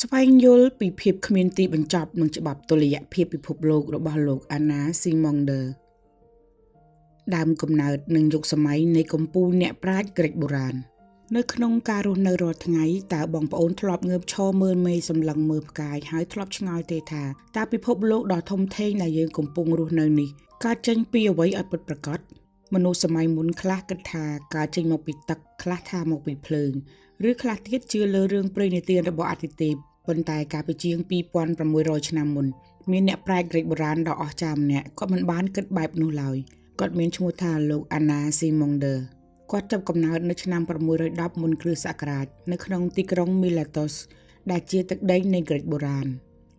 ស្វែងយល់ពីភាពគ្មានទីបញ្ចប់និងច្បាប់តុល្យភាពពិភពលោករបស់លោក Anna Simonder ដើមកំណើតនិងយុគសម័យនៃកំពូលអ្នកប្រាជ្ញក្រិកបុរាណនៅក្នុងការរស់នៅរាល់ថ្ងៃតើបងប្អូនធ្លាប់ងើបឈរមើលមេឃសម្លឹងមើលផ្កាយហើយធ្លាប់ឆ្ងល់ទេថាតើពិភពលោកដ៏ធំធេងដែលយើងកំពុងរស់នៅនេះកើតចេញពីអ្វីឲ្យពិតប្រាកដមនុស្សសម័យមុនខ្លះគិតថាកើតចេញមកពីទឹកខ្លះថាមកពីភ្លើងឬខ្លះទៀតជឿលើរឿងព្រេងនិទានរបស់អាទិទេពប៉ុន្តែកាលពីជាង2600ឆ្នាំមុនមានអ្នកប្រាជ្ញក្រិកបុរាណដ៏អស្ចារ្យម្នាក់គាត់មិនបានគិតបែបនោះឡើយគាត់មានឈ្មោះថាលោក Anna Simonder គាត់ចាប់កំណើតនៅឆ្នាំ610មុនគ្រិស្តសករាជនៅក្នុងទីក្រុង Miletos ដែលជាទឹកដីនៃក្រិកបុរាណ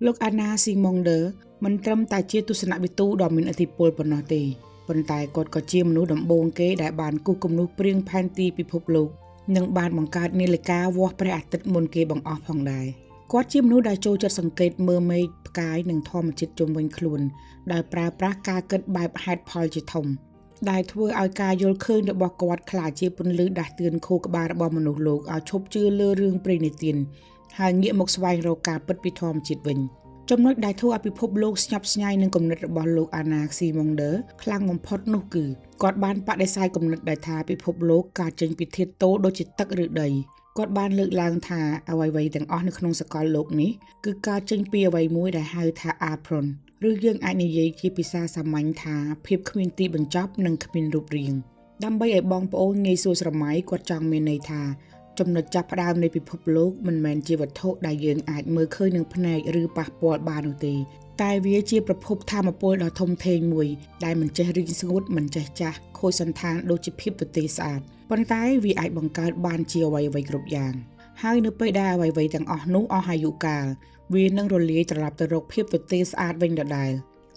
លោក Anna Simonder មិនត្រឹមតែជាទស្សនវិទូដ៏មានឥទ្ធិពលប៉ុណ្ណោះទេប៉ុន្តែគាត់ក៏ជាមនុស្សដំបូងគេដែលបានគូសគំនូសព្រាងផែនទីពិភពលោកនិងបានបង្កើតនាឡិកាវាស់ព្រះអាទិត្យមុនគេបង្អស់ផងដែរគាត់ជាមនុស្សដែលចូលចិត្តសង្កេតមើលមេឃផ្កាយនិងធម្មជាតិជុំវិញខ្លួនដោយប្រើប្រាស់ការគិតបែបហេតុផលជាធំដែលធ្វើឲ្យការយល់ឃើញរបស់គាត់ក្លាយជាពន្លឺដាស់តឿនខួរក្បាលរបស់មនុស្សលោកឲ្យឈប់ជឿលើរឿងព្រេងនិទានហើយងាកមកស្វែងរកការពិតពីធម្មជាតិវិញចំណុចដែលធ្វើឲ្យពិភពលោកស្ញប់ស្ញែងនឹងគំនិតរបស់លោក Anna Simonder ខ្លាំងបំផុតនោះគឺគាត់បានបដិសេធគំនិតដែលថាពិភពលោកកើតចេញពីធាតុទោលដូចជាទឹកឬដីគាត់បានលើកឡើងថាអ្វីៗទាំងអស់នៅក្នុងសកលលោកនេះគឺកើតចេញពីអ្វីមួយដែលហៅថា Apron ឬយើងអាចនិយាយជាភាសាសាមញ្ញថាភាពគ្មានទីបញ្ចប់និងគ្មានរូបរាងដើម្បីឲ្យបងប្អូនងាយស្រួលស្រមៃគាត់ចង់មានន័យថាចំណុចចាប់ផ្ដើមនៃពិភពលោកមិនមែនជាវត្ថុដែលយើងអាចមើលឃើញនឹងភ្នែកឬប៉ះពាល់បាននោះទេតែវាជាប្រភពថាមពលដ៏ធំធេងមួយដែលមិនចេះរីងស្ងួតមិនចេះចាស់ខូចសន្តានដូចជាភាពទទេស្អាតប៉ុន្តែវាអាចបង្កើតបានជាអ្វីៗគ្រប់យ៉ាងហើយនៅពេលដែលអ្វីៗទាំងអស់នោះអស់អាយុកាលវានឹងរលាយត្រឡប់ទៅរកភាពទទេស្អាតវិញដដែល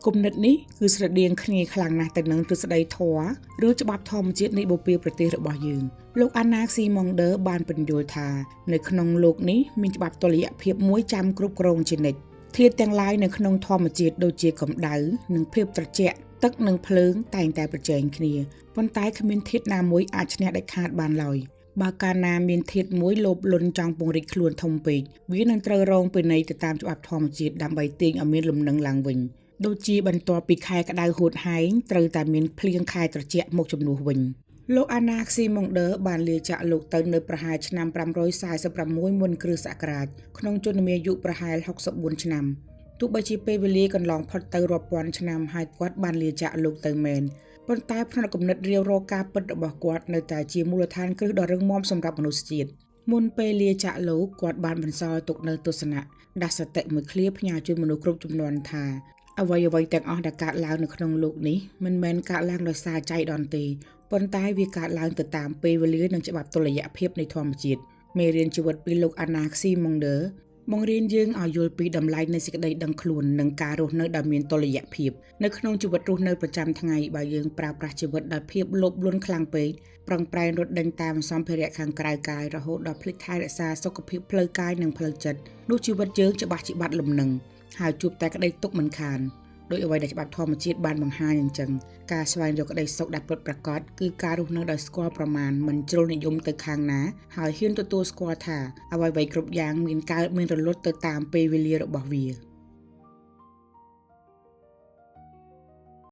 គំនិតនេះគឺស្រដៀងគ្នាខ្លាំងណាស់ទៅនឹងទ្រឹស្ដីធម៌ឬច្បាប់ធម្មជាតិនៃបុព្វប្រទេសរបស់យើងលោក Anna Simonder បានពន្យល់ថានៅក្នុងโลกនេះមានច្បាប់តុល្យភាពមួយចាំគ្រប់គ្រងជានិច្ចធាតុទាំងឡាយនៅក្នុងធម្មជាតិដូចជាកម្ដៅនិងភាពត្រជាក់ទឹកនិងភ្លើងតែងតែប្រជែងគ្នាប៉ុន្តែគ្មានធាតុណាមួយអាចឈ្នះដាច់ខាតបានឡើយបើកាលណាមានធាតុមួយលោភលន់ចង់ពង្រីកខ្លួនធំពេកវានឹងត្រូវរងពិន័យទៅតាមច្បាប់ធម្មជាតិដើម្បីទាញឲ្យមានលំនឹងឡើងវិញដូចជាបន្ទាប់ពីខែក្តៅហួតហែងត្រូវតែមានភ្លៀងខែត្រជាក់មកជំនួសវិញលោក Anna Simonder បានលាចាកលោកទៅនៅប្រហែលឆ្នាំ546មុនគ្រិស្តសករាជក្នុងជន្មាយុប្រហែល64ឆ្នាំទោះបីជាពេលវេលាកន្លងផុតទៅរាប់ពាន់ឆ្នាំហើយគាត់បានលាចាកលោកទៅមែនប៉ុន្តែផ្នែកគំនិតរាវរកការពិតរបស់គាត់នៅតែជាមូលដ្ឋានគ្រឹះដ៏រឹងមាំសម្រាប់មនុស្សជាតិមុនពេលលាចាកលោកគាត់បានបន្សល់ទុកនូវទស្សនៈដាស់សតិមួយឃ្លាផ្ញើជូនមនុស្សគ្រប់ជំនាន់ថាអ្វីៗទាំងអស់ដែលកើតឡើងនៅក្នុងโลกនេះមិនមែនកើតឡើងដោយសារចៃដន្យទេប៉ុន្តែវាកើតឡើងទៅតាមពេលវេលានិងច្បាប់តុល្យភាពនៃធម្មជាតិមេរៀនជីវិតពីលោក Anna Simonder បង្រៀនយើងឲ្យយល់ពីតម្លៃនៃសេចក្តីដឹងខ្លួននិងការរស់នៅដោយមានតុល្យភាពនៅក្នុងជីវិតរស់នៅប្រចាំថ្ងៃបើយើងប្រើប្រាស់ជីវិតដោយភាពលោភលន់ខ្លាំងពេកប្រឹងប្រែងរត់ដេញតាមសម្ភារៈខាងក្រៅកាយរហូតដល់ភ្លេចថែរក្សាសុខភាពផ្លូវកាយនិងផ្លូវចិត្តនោះជីវិតយើងច្បាស់ជាបាត់លំនឹងហើយជួបតែក្តីទុក្ខមិនខានដោយអ្វីដែលច្បាប់ធម្មជាតិបានបង្ហាញអញ្ចឹងការស្វែងរកក្តីសុខដែលពិតប្រាកដគឺការរស់នៅដោយស្គាល់ប្រមាណមិនជ្រុលនិយមទៅខាងណាហើយហ៊ានទទួលស្គាល់ថាអ្វីៗគ្រប់យ៉ាងមានកើតមានរលត់ទៅតាមពេលវេលារបស់វា